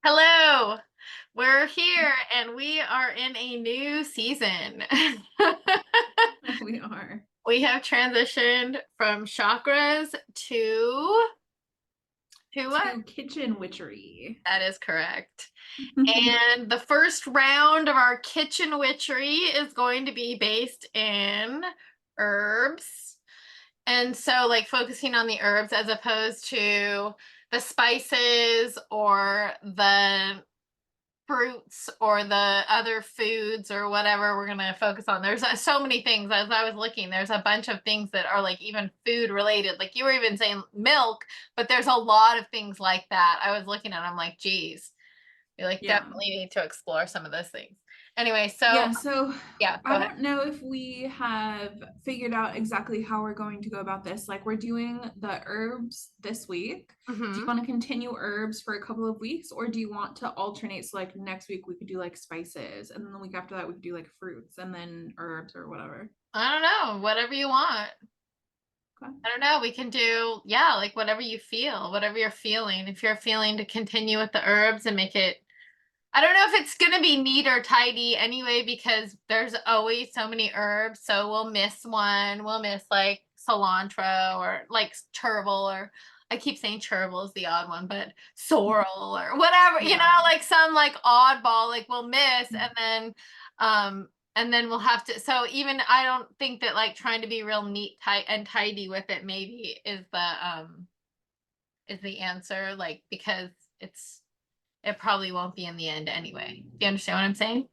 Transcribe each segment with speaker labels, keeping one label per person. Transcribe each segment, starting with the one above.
Speaker 1: Hello, we're here and we are in a new season.
Speaker 2: We are.
Speaker 1: We have transitioned from chakras to what?
Speaker 2: To Kitchen Witchery.
Speaker 1: That is correct. And the first round of our kitchen witchery is going to be based in herbs. And so, like, focusing on the herbs as opposed to the spices or the fruits or the other foods or whatever we're going to focus on. There's so many things. As I was looking, there's a bunch of things that are like even food related. Like you were even saying milk, but there's a lot of things like that. I was looking at, I'm like, geez, we like
Speaker 2: Yeah.
Speaker 1: definitely need to explore some of those things. Anyway, so
Speaker 2: Yeah, so
Speaker 1: yeah, go
Speaker 2: I
Speaker 1: ahead.
Speaker 2: don't know if we have figured out exactly how we're going to go about this. Like, we're doing the herbs this week. Do you
Speaker 1: Hmm.
Speaker 2: want to continue herbs for a couple of weeks, or do you want to alternate? So, like, next week we could do like spices, and then the week after that we could do like fruits, and then herbs or whatever.
Speaker 1: I don't know, whatever you want.
Speaker 2: Okay.
Speaker 1: I don't know. We can do, yeah, like whatever you feel, whatever you're feeling. If you're feeling to continue with the herbs and make it, I don't know if it's going to be neat or tidy anyway, because there's always so many herbs. So we'll miss one. We'll miss like cilantro or like chervil, or I keep saying chervil is the odd one, but sorrel or whatever,
Speaker 2: Yeah.
Speaker 1: like some like oddball, like we'll miss. And then we'll have to, so even I don't think that like trying to be real neat, tight and tidy with it maybe is the answer, like, because it probably won't be in the end anyway. Do you understand what I'm saying?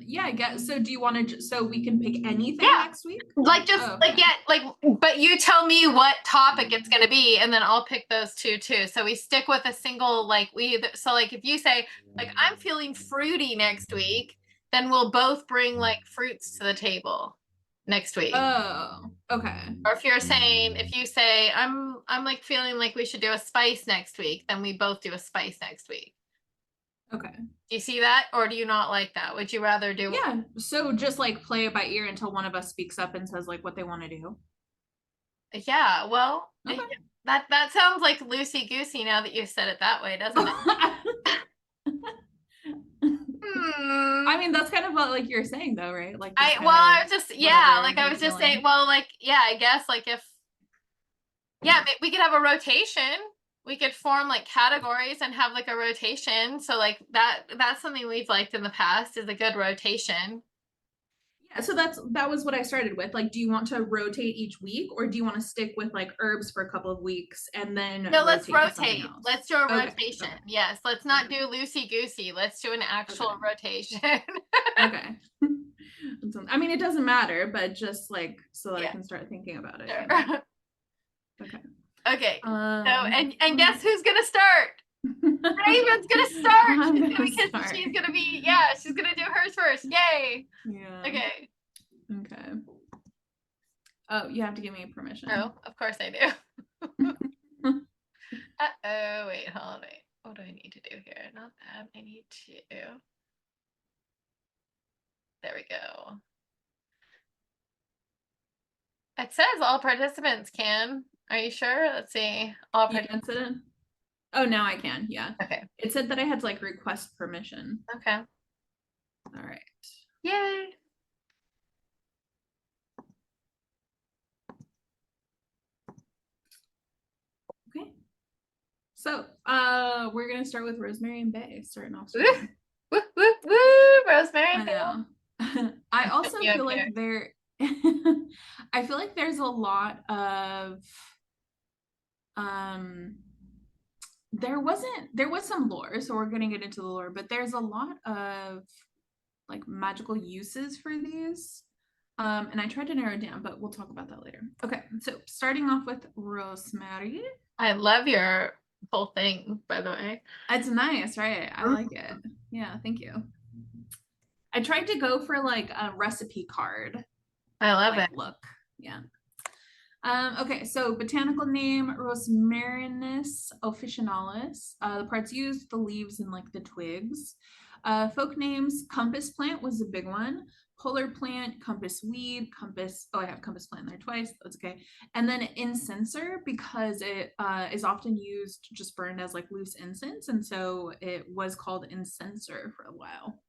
Speaker 2: Yeah, I guess. So do you want to, so we can pick anything
Speaker 1: Yeah.
Speaker 2: next week?
Speaker 1: Like just
Speaker 2: Oh,
Speaker 1: like,
Speaker 2: okay.
Speaker 1: yeah, like, but you tell me what topic it's going to be and then I'll pick those two too. So we stick with a single, like so like if you say like I'm feeling fruity next week, then we'll both bring like fruits to the table next week.
Speaker 2: Oh, okay.
Speaker 1: Or if you say I'm like feeling like we should do a spice next week, then we both do a spice next week.
Speaker 2: Okay.
Speaker 1: Do you see that, or do you not like that? Would you rather do?
Speaker 2: Yeah. So just like play it by ear until one of us speaks up and says like what they want to do.
Speaker 1: Yeah, well,
Speaker 2: Okay.
Speaker 1: that sounds like loosey goosey now that you said it that way, doesn't it?
Speaker 2: I
Speaker 1: Hmm.
Speaker 2: mean, that's kind of what like you're saying though, right? Like just
Speaker 1: Well,
Speaker 2: kind
Speaker 1: I
Speaker 2: of
Speaker 1: was just, yeah,
Speaker 2: whatever
Speaker 1: like I
Speaker 2: you're
Speaker 1: was just saying,
Speaker 2: feeling.
Speaker 1: well, like, yeah, I guess like if, yeah, we could have a rotation. We could form like categories and have like a rotation. So like that's something we've liked in the past, is a good rotation.
Speaker 2: Yeah, so that was what I started with. Like, do you want to rotate each week or do you want to stick with like herbs for a couple of weeks and then
Speaker 1: No, let's
Speaker 2: rotate to something
Speaker 1: rotate.
Speaker 2: else?
Speaker 1: Let's do a
Speaker 2: Okay.
Speaker 1: rotation.
Speaker 2: Okay.
Speaker 1: Yes, let's
Speaker 2: Okay.
Speaker 1: not do loosey goosey. Let's do an actual
Speaker 2: Okay.
Speaker 1: rotation.
Speaker 2: Okay. I mean, it doesn't matter, but just like so that I
Speaker 1: Yeah,
Speaker 2: can start thinking about it, you know.
Speaker 1: sure.
Speaker 2: Okay.
Speaker 1: Okay. So
Speaker 2: Um,
Speaker 1: and guess who's gonna start? Raven's gonna start.
Speaker 2: I'm
Speaker 1: She's
Speaker 2: gonna
Speaker 1: gonna because
Speaker 2: start.
Speaker 1: she's gonna be, yeah, she's gonna do hers first. Yay.
Speaker 2: Yeah.
Speaker 1: Okay.
Speaker 2: Okay. Oh, you have to give me permission.
Speaker 1: Oh, of course I do. Uh-oh, wait, hold on, wait. What do I need to do here? Not that. I need to. There we go. It says all participants can. Are you sure? Let's see. All
Speaker 2: You
Speaker 1: participants.
Speaker 2: answered it? Oh, now I can. Yeah.
Speaker 1: Okay.
Speaker 2: It said that I had to like request permission.
Speaker 1: Okay.
Speaker 2: All right.
Speaker 1: Yay.
Speaker 2: Okay. So, we're gonna start with Rosemary and Bay, starting off
Speaker 1: Woo,
Speaker 2: strong.
Speaker 1: woo, woo, woo. Rosemary
Speaker 2: I
Speaker 1: and Bill.
Speaker 2: know. I
Speaker 1: I'll put
Speaker 2: also
Speaker 1: you up
Speaker 2: feel like
Speaker 1: here.
Speaker 2: I feel like there's a lot of um there was some lore, so we're gonna get into the lore, but there's a lot of like magical uses for these. And I tried to narrow it down, but we'll talk about that later. Okay, so starting off with Rosemary.
Speaker 1: I love your whole thing, by the way.
Speaker 2: It's nice, right? I like it. Yeah, thank you. I tried to go for like a recipe card
Speaker 1: I love
Speaker 2: like
Speaker 1: it.
Speaker 2: look. Yeah. Okay, so botanical name Rosmarinus officinalis. The parts used, the leaves and like the twigs. Folk names, compass plant was a big one. polar plant, compass weed, I have compass plant there twice, that's okay. And then incenser, because it is often used just burned as like loose incense, and so it was called incenser for a while.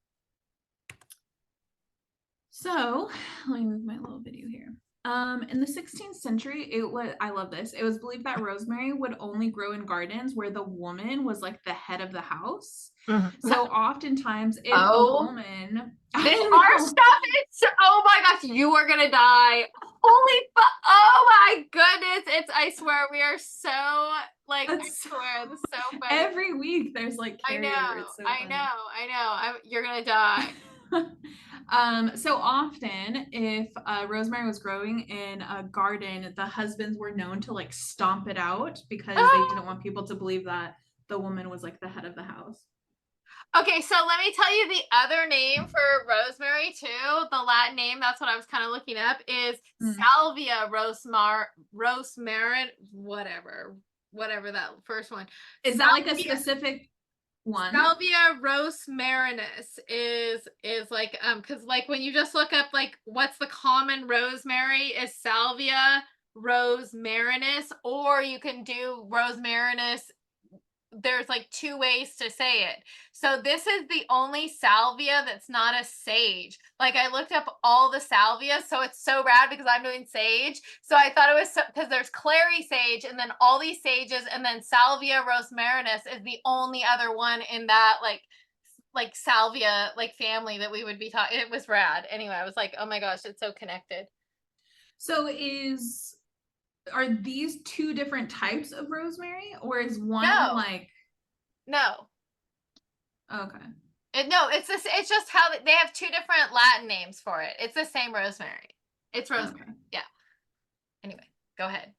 Speaker 2: So let me move my little video here. In the 16th century, I love this. It was believed that rosemary would only grow in gardens where the woman was like the head of the house. So oftentimes if a woman,
Speaker 1: our stuff is, oh my gosh, you are gonna die. Oh my goodness. I swear we are so like, I swear this is so funny.
Speaker 2: Every week there's like carryover.
Speaker 1: I know. You're gonna die.
Speaker 2: So often if rosemary was growing in a garden, the husbands were known to like stomp it out because they didn't want people to believe that the woman was like the head of the house.
Speaker 1: Okay, so let me tell you the other name for rosemary too. The Latin name, that's what I was kind of looking up, is Salvia rosmarin, whatever that first one.
Speaker 2: Is that like a specific one?
Speaker 1: Salvia rosmarinus is like because like when you just look up like what's the common rosemary is Salvia rosmarinus, or you can do rosmarinus. There's like two ways to say it. So this is the only salvia that's not a sage. Like I looked up all the salvia, so it's so rad because I'm doing sage. So I thought it was because there's clary sage and then all these sages, and then Salvia rosmarinus is the only other one in that like salvia like family that we would be talking. It was rad. Anyway, I was like, oh my gosh, it's so connected.
Speaker 2: So are these two different types of rosemary, or is one like
Speaker 1: no?
Speaker 2: Okay.
Speaker 1: No, it's just how they have two different Latin names for it. It's the same rosemary. It's rosemary. Okay. Yeah. Anyway, go ahead.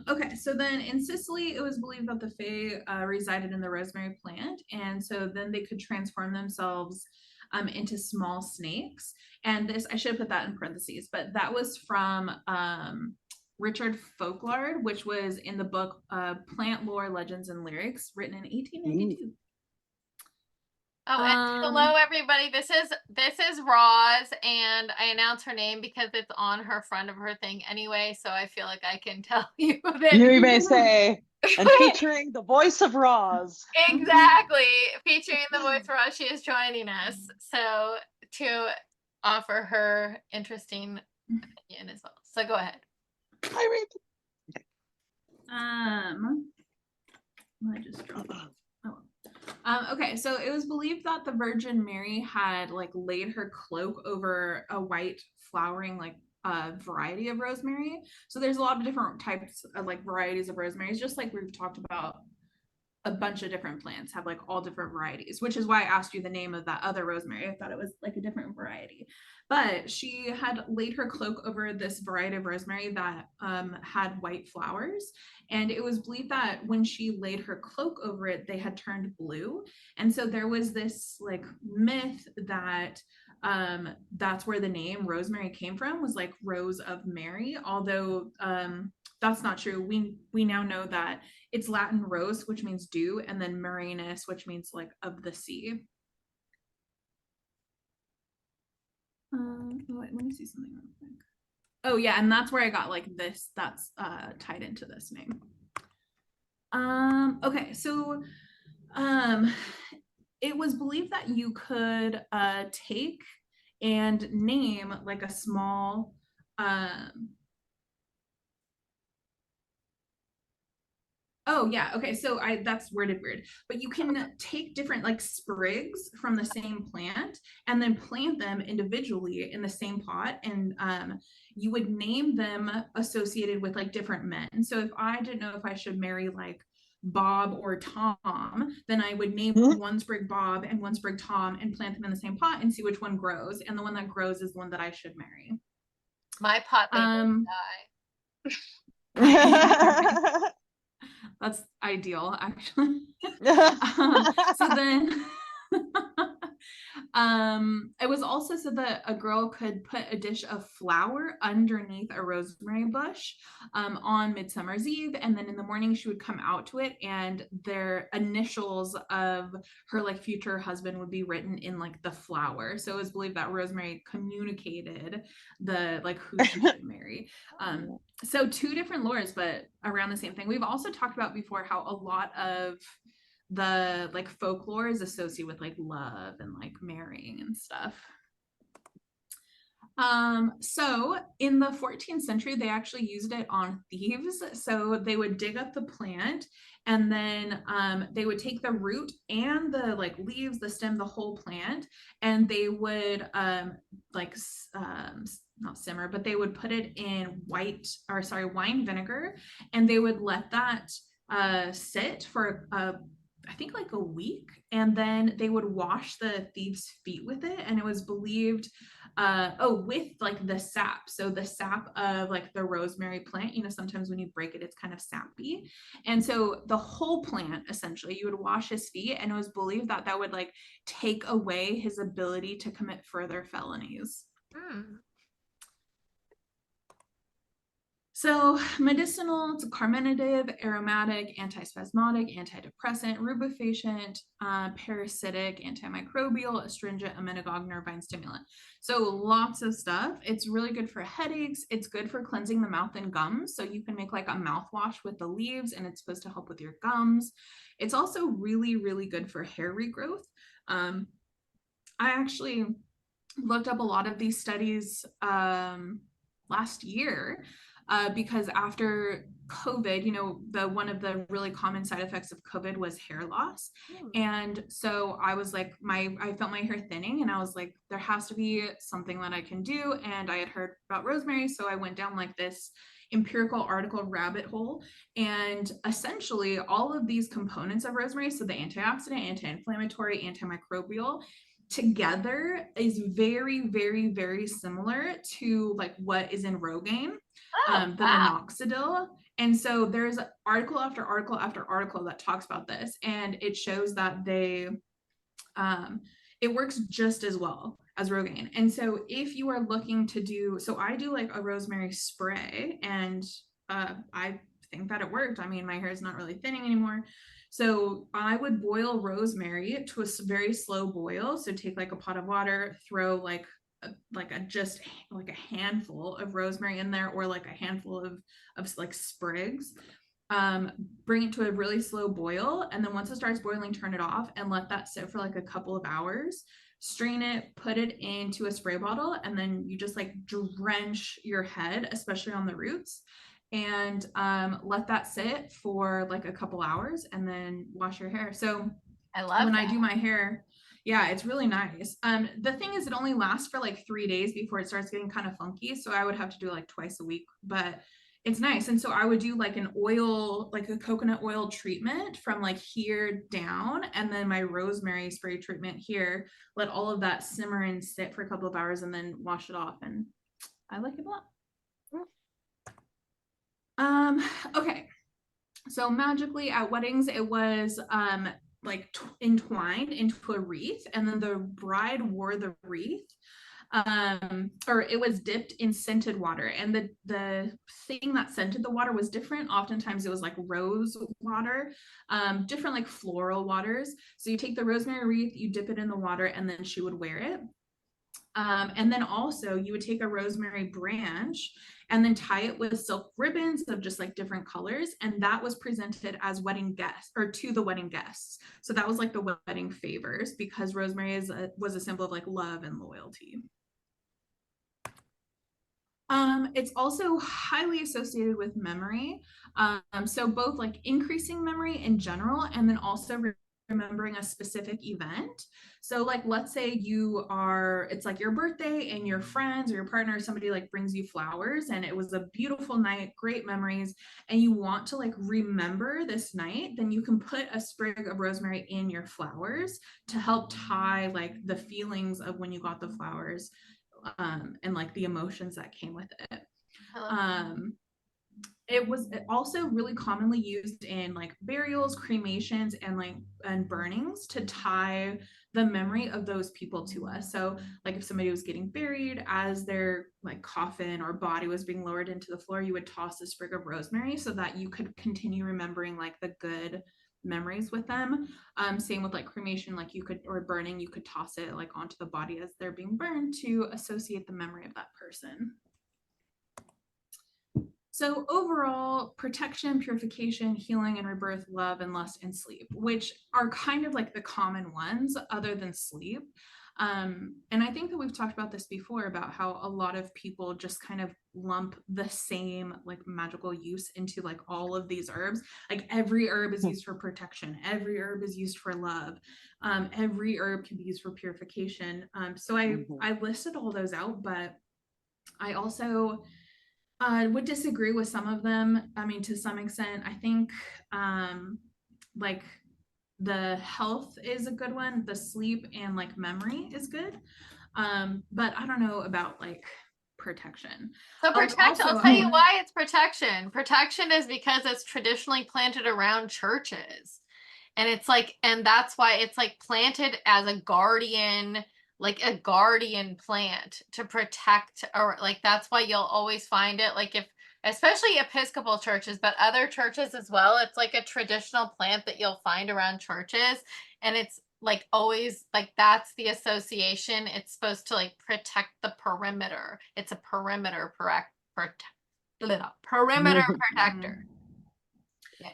Speaker 2: Okay, so then in Sicily, it was believed that the fae resided in the rosemary plant, and so then they could transform themselves into small snakes. And this, I should have put that in parentheses, but that was from Richard Folklard, which was in the book Plant Lore, Legends, and Lyrics, written in 1892.
Speaker 1: Oh, and hello everybody. This is Roz, and I announce her name because it's on her front of her thing anyway, so I feel like I can tell you that
Speaker 3: you may say, and featuring the voice of Roz.
Speaker 1: Exactly. Featuring the voice of Roz, she is joining us. So to offer her interesting opinion as well. So go ahead.
Speaker 2: I just dropped it. Okay, so it was believed that the Virgin Mary had like laid her cloak over a white flowering like variety of rosemary. So there's a lot of different types of like varieties of rosemary, just like we've talked about. A bunch of different plants have like all different varieties, which is why I asked you the name of that other rosemary. I thought it was like a different variety, but she had laid her cloak over this variety of rosemary that had white flowers, and it was believed that when she laid her cloak over it, they had turned blue. And so there was this like myth that that's where the name rosemary came from, was like Rose of Mary, although that's not true. We now know that it's Latin ros, which means dew, and then marinus, which means like of the sea. Wait, let me see something real quick. Oh yeah, and that's where I got like this. That's tied into this name. Okay, so it was believed that you could take and name like a small oh yeah, okay, so that's worded weird, but you can take different like sprigs from the same plant and then plant them individually in the same pot, and you would name them associated with like different men. So if I didn't know if I should marry like Bob or Tom, then I would name one sprig Bob and one sprig Tom and plant them in the same pot and see which one grows, and the one that grows is the one that I should marry.
Speaker 1: My pot they die.
Speaker 2: That's ideal, actually. So then It was also said that a girl could put a dish of flour underneath a rosemary bush on Midsummer's Eve, and then in the morning she would come out to it, and their initials of her like future husband would be written in like the flour. So it was believed that Rosemary communicated the like who she should marry. So two different lores, but around the same thing. We've also talked about before how a lot of the like folklore is associated with like love and like marrying and stuff. So in the 14th century, they actually used it on thieves. So they would dig up the plant, and then they would take the root and the like leaves, the stem, the whole plant, and they would not simmer, but they would put it in wine vinegar, and they would let that sit for I think like a week, and then they would wash the thieves' feet with it, and it was believed with like the sap. So the sap of like the rosemary plant, you know, sometimes when you break it, it's kind of sappy. And so the whole plant, essentially, you would wash his feet, and it was believed that that would like take away his ability to commit further felonies. So medicinal, it's a carminative, aromatic, antispasmodic, antidepressant, rubefacient, parasitic, antimicrobial, astringent, emmenagogue, nervine stimulant. So lots of stuff. It's really good for headaches. It's good for cleansing the mouth and gums. So you can make like a mouthwash with the leaves, and it's supposed to help with your gums. It's also really, really good for hair regrowth. I actually looked up a lot of these studies last year. Because after COVID, you know, one of the really common side effects of COVID was hair loss. And so I was like, I felt my hair thinning, and I was like, there has to be something that I can do. And I had heard about rosemary. So I went down like this empirical article rabbit hole. And essentially all of these components of rosemary, so the antioxidant, anti-inflammatory, antimicrobial, together is very, very, very similar to like what is in Rogaine, the minoxidil. And so there's article after article after article that talks about this, and it shows that it works just as well as Rogaine. And so if you are looking to do, so I do like a rosemary spray, and I think that it worked. I mean, my hair is not really thinning anymore. So I would boil rosemary to a very slow boil. So take like a pot of water, throw like a handful of rosemary in there, or like a handful of like sprigs. Bring it to a really slow boil, and then once it starts boiling, turn it off and let that sit for like a couple of hours. Strain it, put it into a spray bottle, and then you just like drench your head, especially on the roots, and let that sit for like a couple hours, and then wash your hair. So
Speaker 1: I love
Speaker 2: when
Speaker 1: that.
Speaker 2: I do my hair, yeah, it's really nice. The thing is, it only lasts for like 3 days before it starts getting kind of funky. So I would have to do like twice a week, but it's nice. And so I would do like an oil, like a coconut oil treatment from like here down, and then my rosemary spray treatment here, let all of that simmer and sit for a couple of hours, and then wash it off. And I like it a lot. Okay. So magically at weddings, it was like entwined into a wreath, and then the bride wore the wreath, or it was dipped in scented water, and the thing that scented the water was different. Oftentimes it was like rose water, different like floral waters. So you take the rosemary wreath, you dip it in the water, and then she would wear it. And then also you would take a rosemary branch and then tie it with silk ribbons of just like different colors. And that was presented as wedding guests, or to the wedding guests. So that was like the wedding favors, because rosemary was a symbol of like love and loyalty. It's also highly associated with memory. So both like increasing memory in general, and then also remembering a specific event. So like, let's say it's like your birthday, and your friends or your partner or somebody like brings you flowers, and it was a beautiful night, great memories, and you want to like remember this night, then you can put a sprig of rosemary in your flowers to help tie like the feelings of when you got the flowers, and like the emotions that came with it. It was also really commonly used in like burials, cremations, and burnings to tie the memory of those people to us. So like if somebody was getting buried, as their like coffin or body was being lowered into the floor, you would toss a sprig of rosemary so that you could continue remembering like the good memories with them. Same with like cremation, like you could, or burning, you could toss it like onto the body as they're being burned to associate the memory of that person. So overall, protection, purification, healing and rebirth, love and lust and sleep, which are kind of like the common ones other than sleep. And I think that we've talked about this before about how a lot of people just kind of lump the same like magical use into like all of these herbs. Like every herb is used for protection. Every herb is used for love. Every herb can be used for purification. So I listed all those out, but I also would disagree with some of them. I mean, to some extent, I think like the health is a good one, the sleep and like memory is good. But I don't know about like protection.
Speaker 1: So protection, I'll tell you why it's protection. Protection is because it's traditionally planted around churches. And it's like, and that's why it's like planted as a guardian, like a guardian plant to protect, or like that's why you'll always find it, like if, especially Episcopal churches, but other churches as well, it's like a traditional plant that you'll find around churches. And it's like always like that's the association. It's supposed to like protect the perimeter. It's a perimeter perimeter protector.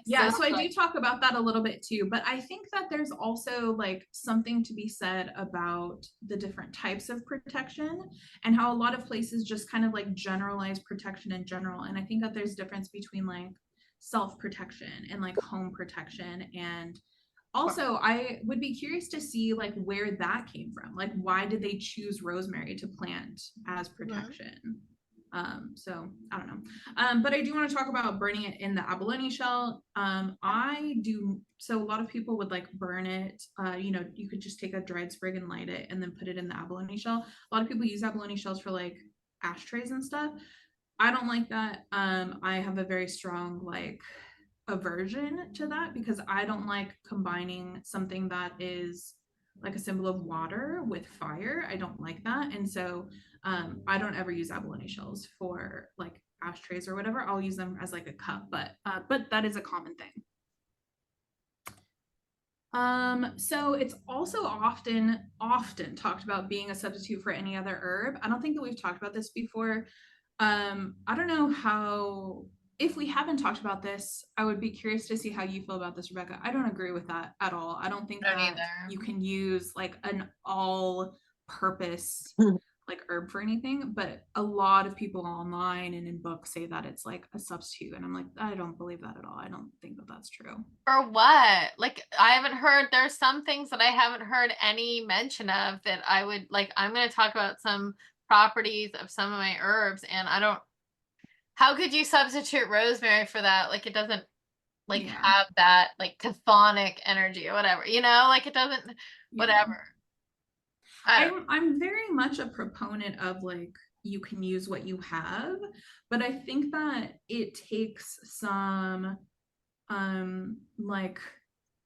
Speaker 2: Yeah, so I do talk about that a little bit too, but I think that there's also like something to be said about the different types of protection and how a lot of places just kind of like generalize protection in general. And I think that there's difference between like self-protection and like home protection. And also I would be curious to see like where that came from. Like why did they choose rosemary to plant as protection? So I don't know. But I do want to talk about burning it in the abalone shell. I do. So a lot of people would like burn it. You know, you could just take a dried sprig and light it and then put it in the abalone shell. A lot of people use abalone shells for like ashtrays and stuff. I don't like that. I have a very strong like aversion to that because I don't like combining something that is like a symbol of water with fire. I don't like that. And so I don't ever use abalone shells for like ashtrays or whatever. I'll use them as like a cup, but that is a common thing. So it's also often talked about being a substitute for any other herb. I don't think that we've talked about this before. I don't know how, if we haven't talked about this, I would be curious to see how you feel about this, Rebecca. I don't agree with that at all. I don't think that you can use like an all-purpose like herb for anything, but a lot of people online and in books say that it's like a substitute, and I'm like, I don't believe that at all. I don't think that that's true.
Speaker 1: For what? Like I haven't heard, there's some things that I haven't heard any mention of that I would like. I'm going to talk about some properties of some of my herbs, and I don't, how could you substitute rosemary for that? Like it doesn't like have that like chthonic energy or whatever, you know, like it doesn't, whatever.
Speaker 2: I'm very much a proponent of like you can use what you have, but I think that it takes some like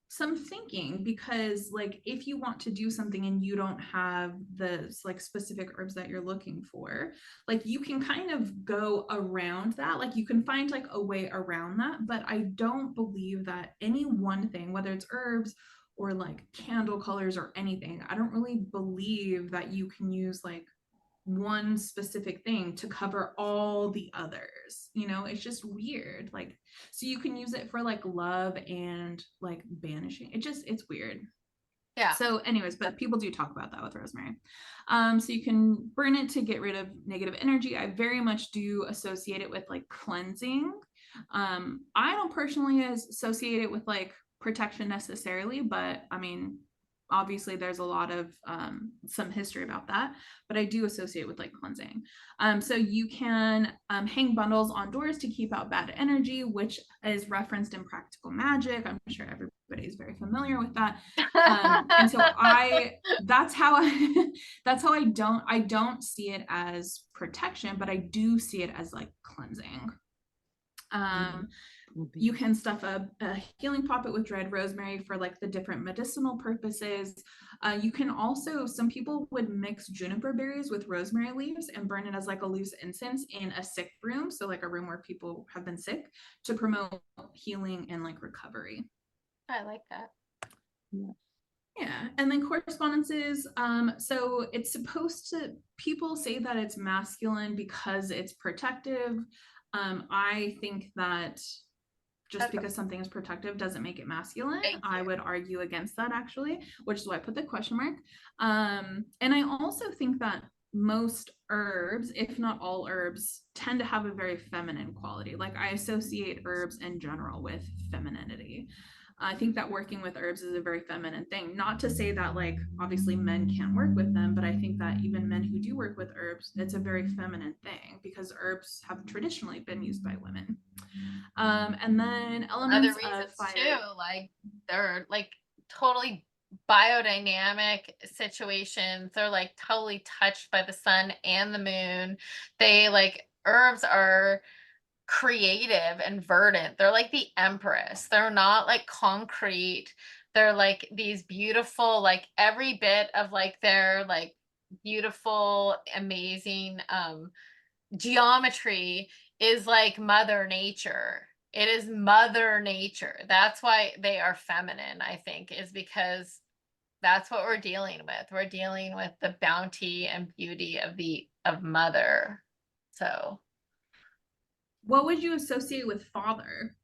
Speaker 2: some thinking, because like if you want to do something and you don't have the like specific herbs that you're looking for, like you can kind of go around that, like you can find like a way around that. But I don't believe that any one thing, whether it's herbs or like candle colors or anything, I don't really believe that you can use like one specific thing to cover all the others. You know, it's just weird. Like, so you can use it for like love and like banishing. It's weird.
Speaker 1: Yeah.
Speaker 2: So anyways, but people do talk about that with rosemary. So you can burn it to get rid of negative energy. I very much do associate it with like cleansing. I don't personally associate it with like protection necessarily, but I mean, obviously there's a lot of some history about that, but I do associate with like cleansing. So you can hang bundles on doors to keep out bad energy, which is referenced in practical magic. I'm sure everybody is very familiar with that. And so that's how I don't see it as protection, but I do see it as like cleansing. You can stuff a healing poppet with dried rosemary for like the different medicinal purposes. You can also, some people would mix juniper berries with rosemary leaves and burn it as like a loose incense in a sick room. So like a room where people have been sick, to promote healing and like recovery.
Speaker 1: I like that.
Speaker 2: Yeah, and then correspondences. So it's supposed to, people say that it's masculine because it's protective. I think that just because something is protective doesn't make it masculine. I would argue against that, actually, which is why I put the question mark. And I also think that most herbs, if not all herbs, tend to have a very feminine quality. Like I associate herbs in general with femininity. I think that working with herbs is a very feminine thing. Not to say that like obviously men can't work with them, but I think that even men who do work with herbs, it's a very feminine thing because herbs have traditionally been used by women. And then elements of fire.
Speaker 1: Too, like they're like totally biodynamic situations. They're like totally touched by the sun and the moon. They like herbs are creative and verdant. They're like the empress. They're not like concrete. They're like these beautiful, like every bit of like their like beautiful, amazing geometry is like Mother Nature. It is Mother Nature. That's why they are feminine, I think, is because that's what we're dealing with. We're dealing with the bounty and beauty of Mother. So
Speaker 2: what would you associate with father?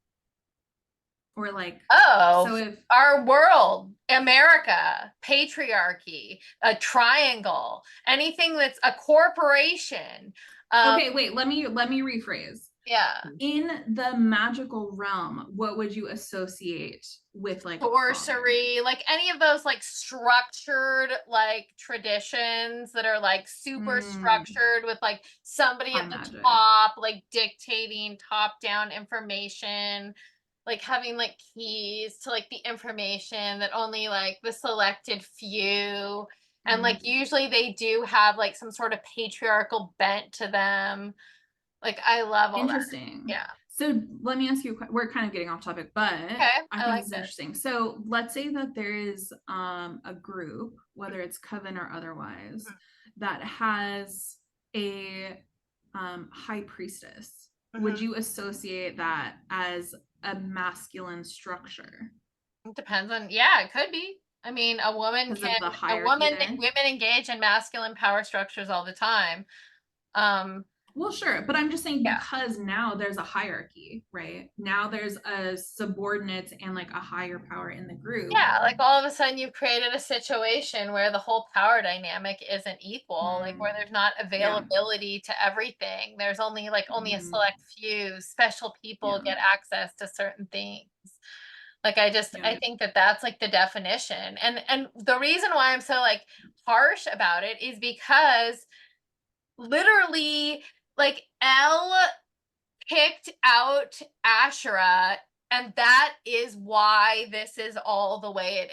Speaker 2: Or like,
Speaker 1: oh,
Speaker 2: so if
Speaker 1: our world, America, patriarchy, a triangle, anything that's a corporation.
Speaker 2: Okay, wait, let me rephrase.
Speaker 1: Yeah.
Speaker 2: In the magical realm, what would you associate with like
Speaker 1: sorcery, like any of those like structured like traditions that are like super structured with like somebody at the top like dictating top down information, like having like keys to like the information that only like the selected few, and like usually they do have like some sort of patriarchal bent to them. Like I love all
Speaker 2: interesting.
Speaker 1: That. Yeah.
Speaker 2: So let me ask you, we're kind of getting off topic, but
Speaker 1: okay,
Speaker 2: I think it's interesting. So let's say that there is a group, whether it's coven or otherwise, that has a high priestess. Would you associate that as a masculine structure?
Speaker 1: It depends on, yeah, it could be. I mean, women engage in masculine power structures all the time.
Speaker 2: Well, sure, but I'm just saying because now there's a hierarchy, right? Now there's a subordinates and like a higher power in the group.
Speaker 1: Yeah, like all of a sudden you've created a situation where the whole power dynamic isn't equal, like where there's not availability to everything. There's only like a select few special people get access to certain things. Like I think that that's like the definition. And the reason why I'm so like harsh about it is because literally like El kicked out Asherah, and that is why this is all the way it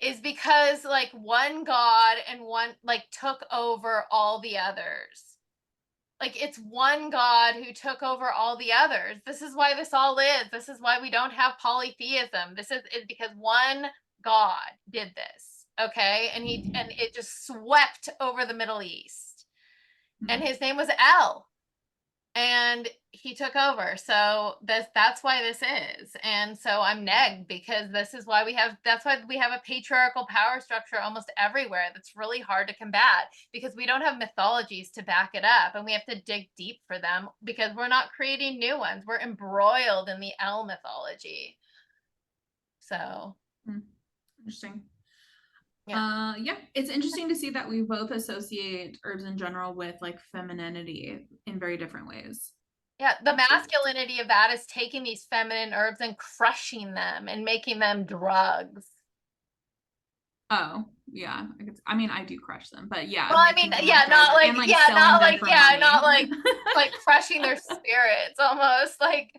Speaker 1: is because like one god and one like took over all the others. Like it's one god who took over all the others. This is why this all is. This is why we don't have polytheism. This is because one god did this. Okay. And it just swept over the Middle East. And his name was El. And he took over. So that's why this is. And so I'm negged because that's why we have a patriarchal power structure almost everywhere that's really hard to combat because we don't have mythologies to back it up, and we have to dig deep for them because we're not creating new ones. We're embroiled in the El mythology. So
Speaker 2: interesting. Yeah. It's interesting to see that we both associate herbs in general with like femininity in very different ways.
Speaker 1: Yeah, the masculinity of that is taking these feminine herbs and crushing them and making them drugs.
Speaker 2: Oh, yeah. I mean, I do crush them, but yeah.
Speaker 1: Well, I mean, yeah, not like, and, like yeah, not like, yeah, money. Not like, like crushing their spirits, almost like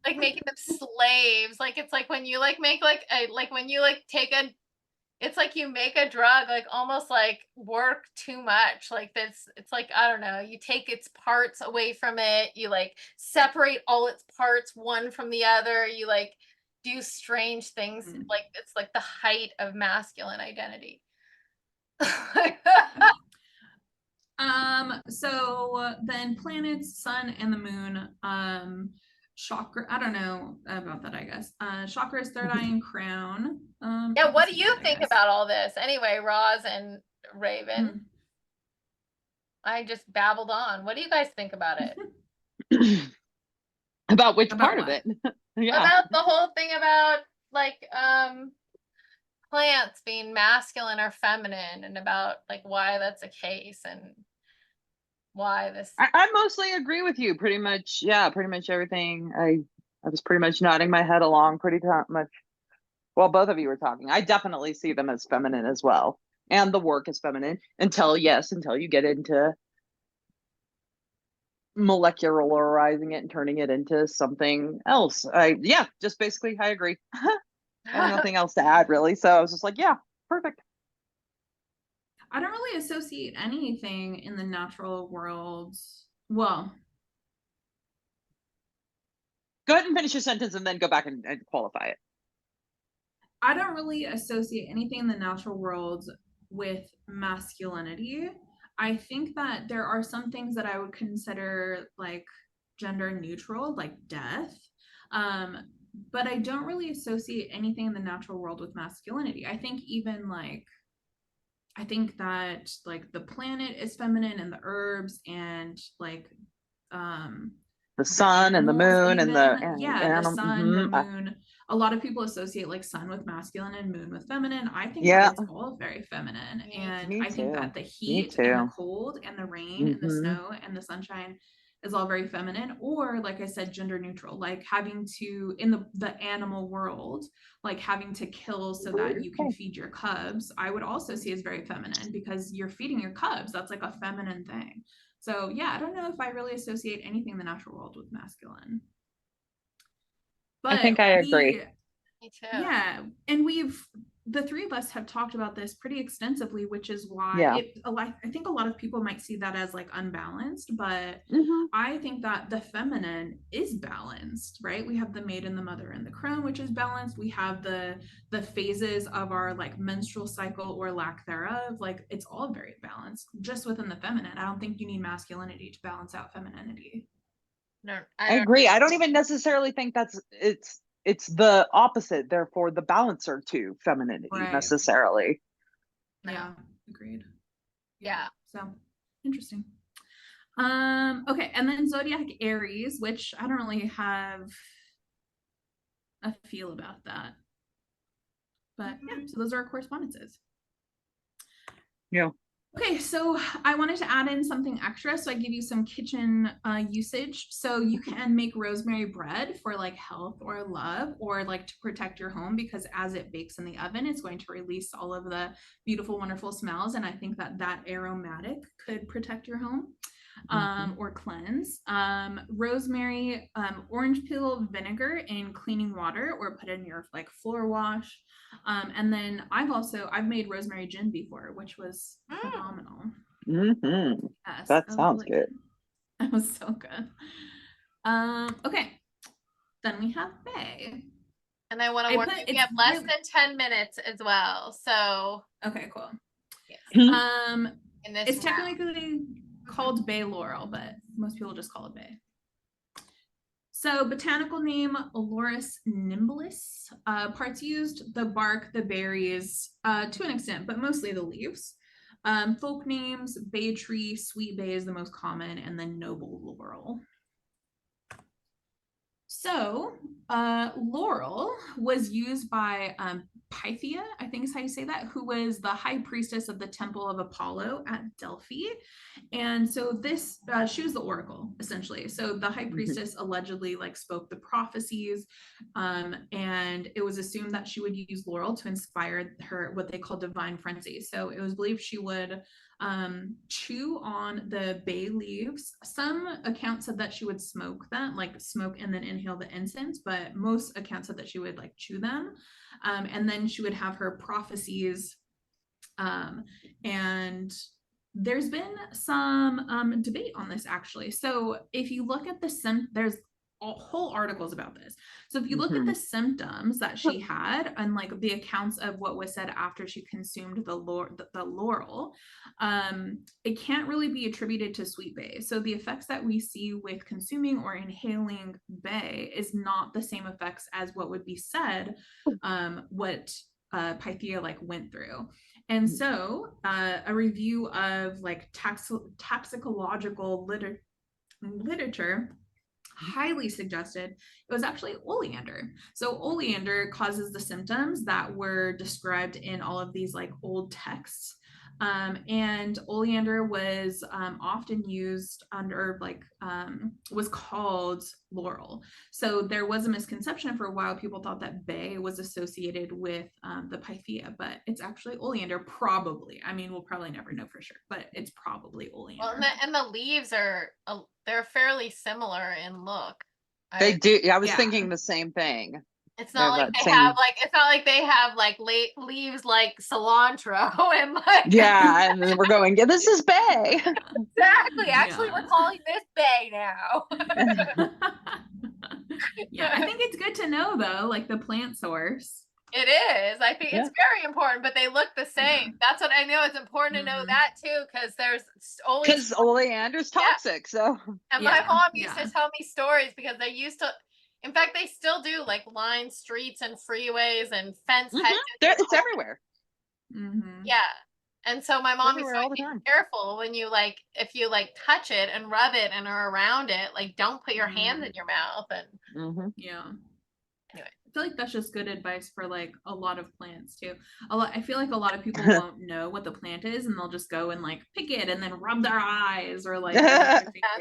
Speaker 1: making them slaves. Like it's like when you like make like when you like take a, it's like you make a drug like almost like work too much. Like it's like, I don't know, you take its parts away from it, you like separate all its parts one from the other, you like do strange things. Like it's like the height of masculine identity.
Speaker 2: So then planets, sun and the moon, chakra, I don't know about that, I guess. Chakra's third eye and crown.
Speaker 1: Yeah,
Speaker 2: I'll
Speaker 1: what
Speaker 2: just
Speaker 1: do
Speaker 2: leave
Speaker 1: you
Speaker 2: that, I
Speaker 1: think
Speaker 2: guess.
Speaker 1: about all this? Anyway, Roz and Raven, I just babbled on. What do you guys think about it?
Speaker 3: About which
Speaker 2: About
Speaker 3: part of
Speaker 2: what?
Speaker 3: it? Yeah.
Speaker 1: About the whole thing about like plants being masculine or feminine, and about like why that's a case and why this.
Speaker 3: I mostly agree with you. Pretty much, yeah, pretty much everything. I was pretty much nodding my head along pretty much while both of you were talking. I definitely see them as feminine as well. And the work is feminine until you get into molecularizing it and turning it into something else. Just basically I agree. I have nothing else to add really. So I was just like, yeah, perfect.
Speaker 2: I don't really associate anything in the natural world. Well,
Speaker 3: Go ahead and finish your sentence and then go back and qualify it.
Speaker 2: I don't really associate anything in the natural world with masculinity. I think that there are some things that I would consider like gender neutral, like death. But I don't really associate anything in the natural world with masculinity. I think even like I think that like the planet is feminine and the herbs and like
Speaker 3: The
Speaker 2: the
Speaker 3: sun and the
Speaker 2: animals
Speaker 3: moon and the
Speaker 2: even, yeah, the sun, the moon. A lot of people associate like sun with masculine and moon with feminine. I think that it's all very feminine, and I think that the heat and the cold and the rain and the snow and the sunshine is all very feminine, or like I said, gender neutral, like having to in the animal world, like having to kill so that you can feed your cubs. I would also see as very feminine because you're feeding your cubs. That's like a feminine thing. So yeah, I don't know if I really associate anything in the natural world with masculine. But
Speaker 3: I think I agree.
Speaker 1: Me too.
Speaker 2: yeah, and the three of us have talked about this pretty extensively, which is why I think a lot of people might see that as like unbalanced, but I think that the feminine is balanced, right? We have the maiden, the mother, and the crone, which is balanced. We have the phases of our like menstrual cycle or lack thereof. Like it's all very balanced just within the feminine. I don't think you need masculinity to balance out femininity.
Speaker 1: No,
Speaker 3: I agree. I don't even necessarily think it's the opposite, therefore the balancer to femininity necessarily.
Speaker 2: Yeah, agreed.
Speaker 1: Yeah.
Speaker 2: So interesting. Okay, and then zodiac Aries, which I don't really have a feel about that. But yeah, so those are our correspondences.
Speaker 3: Yeah.
Speaker 2: Okay, so I wanted to add in something extra. So I give you some kitchen usage. So you can make rosemary bread for like health or love, or like to protect your home, because as it bakes in the oven, it's going to release all of the beautiful, wonderful smells. And I think that aromatic could protect your home. Or cleanse. Rosemary, orange peel vinegar in cleaning water, or put in your like floor wash. And then I've made rosemary gin before, which was phenomenal. Yes,
Speaker 3: that sounds good.
Speaker 2: That was so good. Okay, then we have Bay.
Speaker 1: And I want to warn you, we have less than 10 minutes as well. So
Speaker 2: okay, cool.
Speaker 1: Yes.
Speaker 2: It's technically called bay laurel, but most people just call it bay. So botanical name, Laurus nimbalis. Parts used, the bark, the berries, to an extent, but mostly the leaves. Folk names, bay tree, sweet bay is the most common, and then noble laurel. So laurel was used by Pythia, I think is how you say that, who was the high priestess of the temple of Apollo at Delphi. And so this, she was the oracle, essentially. So the high priestess allegedly like spoke the prophecies, and it was assumed that she would use laurel to inspire her, what they call divine frenzy. So it was believed she would chew on the bay leaves. Some accounts said that she would smoke them, like smoke and then inhale the incense, but most accounts said that she would like chew them. And then she would have her prophecies. And there's been some debate on this actually. So if you look at there's whole articles about this. So if you look at the symptoms that she had and like the accounts of what was said after she consumed the laurel, it can't really be attributed to sweet bay. So the effects that we see with consuming or inhaling bay is not the same effects as what would be said, what Pythia like went through. And so a review of like toxicological literature highly suggested it was actually oleander. So oleander causes the symptoms that were described in all of these like old texts. And oleander was often used under like was called laurel. So there was a misconception for a while. People thought that bay was associated with the Pythia, but it's actually oleander, probably. I mean, we'll probably never know for sure, but it's probably oleander.
Speaker 1: Well, and the leaves are they're fairly similar in look.
Speaker 3: They do. I was thinking the same thing.
Speaker 1: It's not like they have like, it's not like they have like leaves like cilantro and like.
Speaker 3: Yeah, and then we're going, yeah, this is bay.
Speaker 1: Exactly. Actually, we're calling this bay now.
Speaker 2: Yeah, I think it's good to know though, like the plant source.
Speaker 1: It is. I think it's very important, but they look the same. That's what I know. It's important to know that too, because there's always
Speaker 3: because oleander's toxic. So.
Speaker 1: And my mom used to tell me stories because they used to. In fact, they still do like line streets and freeways and fence hedges.
Speaker 3: It's everywhere.
Speaker 1: Yeah. And so my mom used to be careful when you like, if you like touch it and rub it and are around it, like don't put your hands in your mouth. And
Speaker 2: yeah.
Speaker 1: Anyway.
Speaker 2: I feel like that's just good advice for like a lot of plants too. I feel like a lot of people won't know what the plant is and they'll just go and like pick it and then rub their eyes or like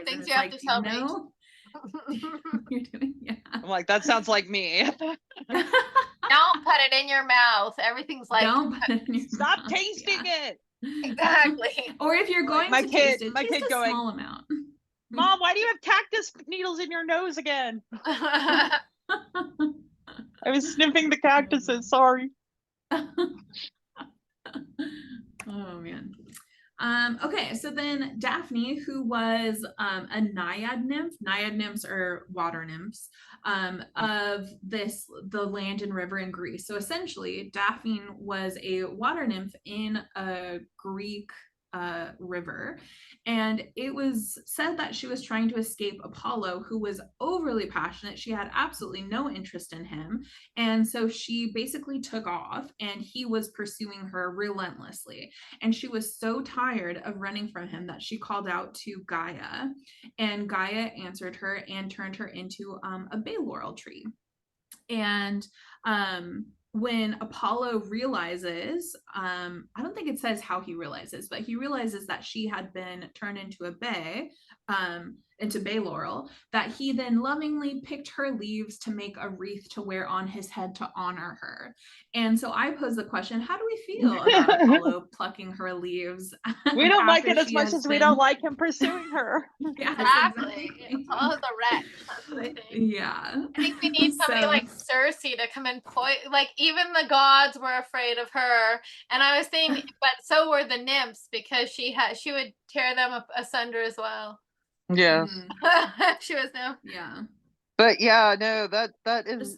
Speaker 1: things you have to tell me.
Speaker 2: You're doing,
Speaker 3: I'm like, that sounds like me.
Speaker 1: Don't put it in your mouth. Everything's like,
Speaker 2: don't put it in your
Speaker 3: stop
Speaker 2: mouth.
Speaker 3: tasting it.
Speaker 1: Exactly.
Speaker 2: Or if you're going to taste it, taste a
Speaker 3: going,
Speaker 2: small amount.
Speaker 3: Mom, why do you have cactus needles in your nose again? I was sniffing the cactuses. Sorry.
Speaker 2: Oh man. Okay, so then Daphne, who was a naiad nymph, naiad nymphs are water nymphs, of the land and river in Greece. So essentially, Daphne was a water nymph in a Greek river, and it was said that she was trying to escape Apollo, who was overly passionate. She had absolutely no interest in him, and so she basically took off, and he was pursuing her relentlessly, and she was so tired of running from him that she called out to Gaia, and Gaia answered her and turned her into a bay laurel tree. And when Apollo realizes, I don't think it says how he realizes, but he realizes that she had been turned into a bay, into bay laurel, that he then lovingly picked her leaves to make a wreath to wear on his head to honor her. And so I pose the question, how do we feel about Apollo plucking her leaves?
Speaker 3: We don't like it as much as we don't like him pursuing her.
Speaker 1: Yes, exactly. Apollo's a wretch. That's what I think.
Speaker 2: Yeah.
Speaker 1: I think we need somebody like Circe to come and like even the gods were afraid of her. And I was thinking, but so were the nymphs, because she would tear them asunder as well.
Speaker 3: Yeah.
Speaker 1: She was no.
Speaker 2: Yeah.
Speaker 3: But yeah, no, that is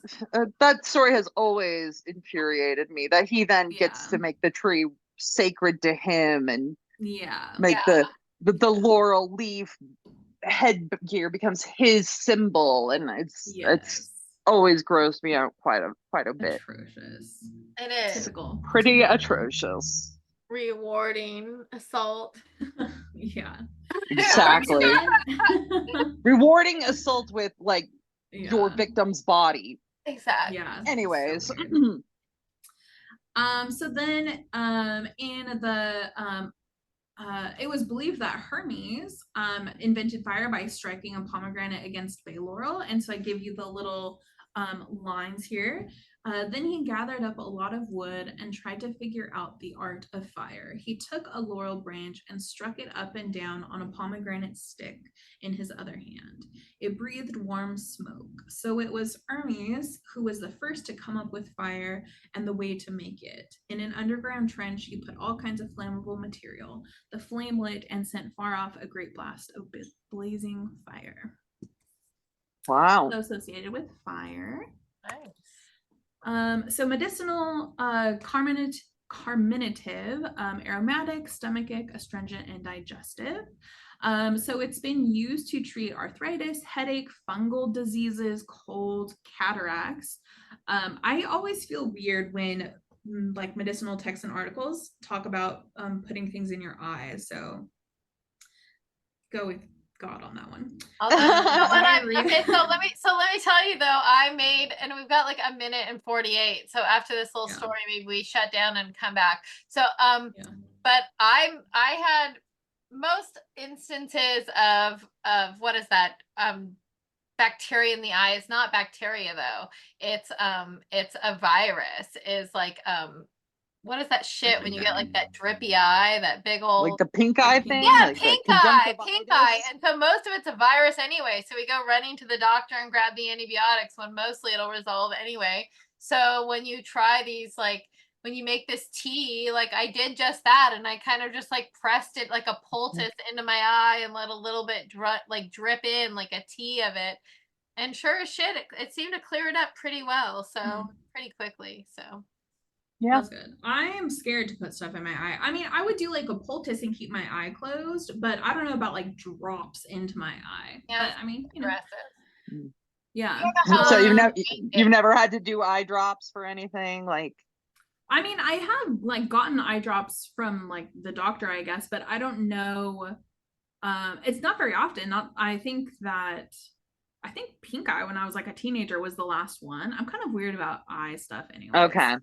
Speaker 3: that story has always infuriated me, that he then gets to make the tree sacred to him and make the laurel leaf headgear becomes his symbol, and it's always grossed me out quite a bit.
Speaker 2: Atrocious.
Speaker 1: It is
Speaker 2: typical.
Speaker 3: Pretty atrocious.
Speaker 1: Rewarding assault.
Speaker 2: Yeah.
Speaker 3: Exactly. Rewarding assault with like your victim's body.
Speaker 1: Exactly.
Speaker 2: Yeah.
Speaker 3: Anyways.
Speaker 2: So then in the it was believed that Hermes invented fire by striking a pomegranate against bay laurel. And so I give you the little lines here. Then he gathered up a lot of wood and tried to figure out the art of fire. He took a laurel branch and struck it up and down on a pomegranate stick in his other hand. It breathed warm smoke. So it was Hermes who was the first to come up with fire and the way to make it. In an underground trench, he put all kinds of flammable material. The flame lit and sent far off a great blast of blazing fire.
Speaker 3: Wow.
Speaker 2: So associated with fire.
Speaker 1: Nice.
Speaker 2: So medicinal, carminative, aromatic, stomachic, astringent, and digestive. So it's been used to treat arthritis, headache, fungal diseases, cold, cataracts. I always feel weird when like medicinal texts and articles talk about putting things in your eyes. So go with God on that one.
Speaker 1: Okay, so let me tell you though, I made, and we've got like a minute and 48. So after this little story, maybe we shut down and come back. So but I had most instances of what is that? Bacteria in the eye. Is not bacteria though. It's a virus. Is like what is that shit when you get like that drippy eye, that big old
Speaker 3: like the pink eye thing?
Speaker 1: Yeah,
Speaker 3: like
Speaker 1: pink eye. And so most of it's a virus anyway. So we go running to the doctor and grab the antibiotics when mostly it'll resolve anyway. So when you try these, like when you make this tea, like I did just that, and I kind of just like pressed it like a poultice into my eye and let a little bit drip in like a tea of it. And sure as shit, it seemed to clear it up pretty well. So pretty quickly. So
Speaker 3: yeah,
Speaker 2: that's good. I am scared to put stuff in my eye. I mean, I would do like a poultice and keep my eye closed, but I don't know about like drops into my eye.
Speaker 1: Yeah,
Speaker 2: but I mean, you know,
Speaker 3: Mm.
Speaker 2: yeah.
Speaker 3: So you've never had to do eye drops for anything, like?
Speaker 2: I mean, I have like gotten eye drops from like the doctor, I guess, but I don't know. It's not very often. I think pink eye when I was like a teenager was the last one. I'm kind of weird about eye stuff anyway.
Speaker 3: Okay.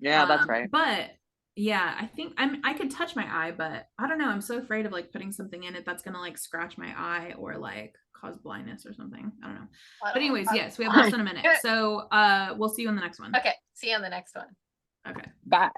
Speaker 3: Yeah, that's right.
Speaker 2: But yeah, I think I could touch my eye, but I don't know. I'm so afraid of like putting something in it that's gonna like scratch my eye or like cause blindness or something. I don't know. But anyways, yes, we have less than a minute. So we'll see you in the next one.
Speaker 1: Okay. See you on the next one.
Speaker 2: Okay.
Speaker 3: Bye.